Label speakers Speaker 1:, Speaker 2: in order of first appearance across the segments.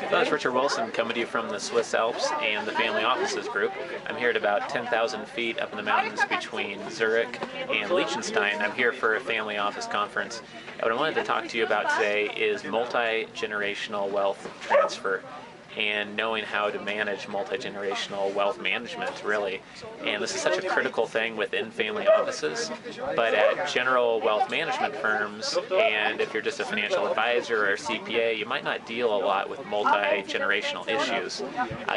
Speaker 1: Hello, it's Richard Wilson coming to you from the Swiss Alps and the Family Offices Group. I'm here at about 10,000 feet up in the mountains between Zurich and Liechtenstein. I'm here for a family office conference. And what I wanted to talk to you about today is multi-generational wealth transfer and knowing how to manage multi-generational wealth management, really. And this is such a critical thing within family offices, but at general wealth management firms, and if you're just a financial advisor or a CPA, you might not deal a lot with multi-generational issues.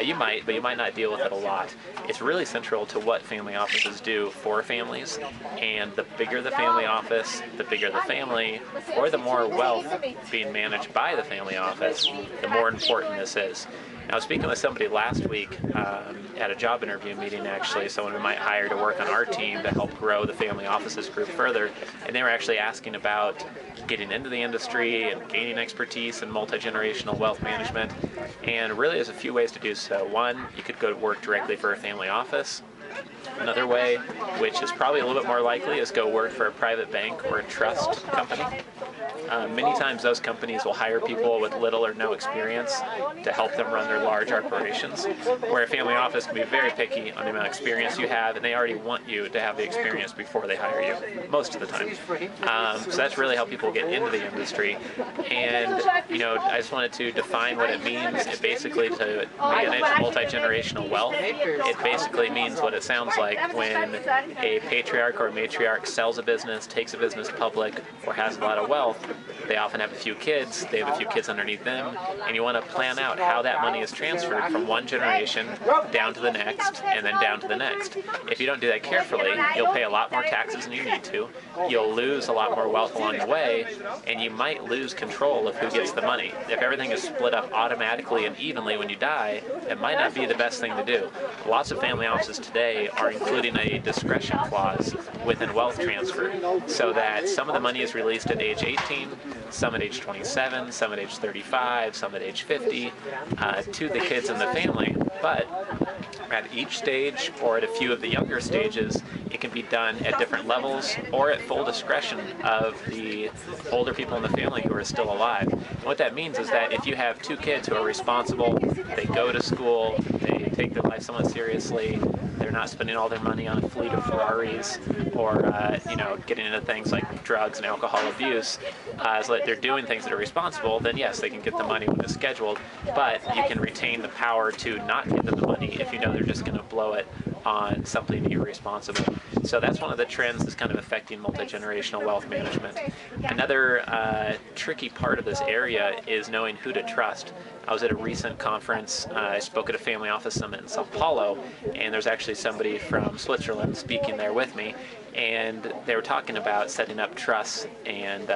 Speaker 1: You might, but you might not deal with it a lot. It's really central to what family offices do for families, and the bigger the family office, the bigger the family, or the more wealth being managed by the family office, the more important this is. I was speaking with somebody last week at a job interview meeting, actually, someone we might hire to work on our team to help grow the family offices group further, and they were actually asking about getting into the industry and gaining expertise in multi-generational wealth management. And really there's a few ways to do so. One, you could go to work directly for a family office. Another way, which is probably a little bit more likely, is go work for a private bank or a trust company. Many times those companies will hire people with little or no experience to help them run their large operations, where a family office can be very picky on the amount of experience you have, and they already want you to have the experience before they hire you, most of the time. So that's really how people get into the industry. And, I just wanted to define what it means. It basically, to manage multi-generational wealth, it basically means what it sounds like when a patriarch or matriarch sells a business, takes a business public, or has a lot of wealth. They often have a few kids, they have a few kids underneath them, and you want to plan out how that money is transferred from one generation down to the next, and then down to the next. If you don't do that carefully, you'll pay a lot more taxes than you need to, you'll lose a lot more wealth along the way, and you might lose control of who gets the money. If everything is split up automatically and evenly when you die, it might not be the best thing to do. Lots of family offices today are including a discretion clause within wealth transfer, so that some of the money is released at age 18, some at age 27, some at age 35, some at age 50, to the kids in the family. But at each stage, or at a few of the younger stages, it can be done at different levels or at full discretion of the older people in the family who are still alive. And what that means is that if you have two kids who are responsible, they go to school, they take their life somewhat seriously, they're not spending all their money on a fleet of Ferraris or getting into things like drugs and alcohol abuse, so that they're doing things that are responsible, then yes, they can get the money when it's scheduled, but you can retain the power to not give them the money if you know they're just going to blow it on something irresponsible. So that's one of the trends that's kind of affecting multi-generational wealth management. Another tricky part of this area is knowing who to trust. I was at a recent conference, I spoke at a family office summit in Sao Paulo, and there's actually somebody from Switzerland speaking there with me, and they were talking about setting up trusts and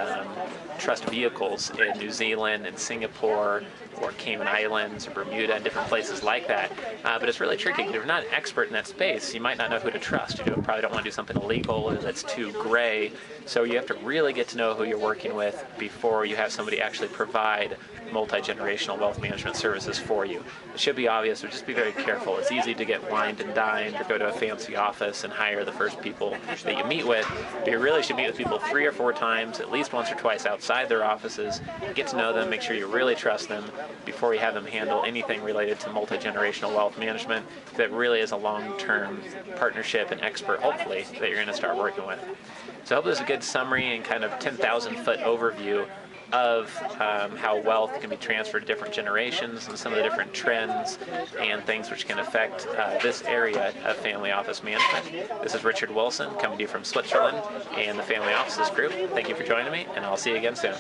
Speaker 1: trust vehicles in New Zealand and Singapore or Cayman Islands or Bermuda and different places like that. But it's really tricky. If you're not an expert in that space, you might not know who to trust. You probably don't want to do something illegal or that's too gray. So you have to really get to know who you're working with before you have somebody actually provide multi-generational wealth management services for you. It should be obvious, so just be very careful. It's easy to get wined and dined or go to a fancy office and hire the first people that you meet with, but you really should meet with people 3 or 4 times, at least once or twice outside their offices, get to know them, make sure you really trust them before you have them handle anything related to multi-generational wealth management, that really is a long-term partnership and expert, hopefully, that you're going to start working with. So I hope this is a good summary and kind of 10,000-foot overview of how wealth can be transferred to different generations and some of the different trends and things which can affect this area of family office management. This is Richard Wilson coming to you from Switzerland and the Family Offices Group. Thank you for joining me, and I'll see you again soon.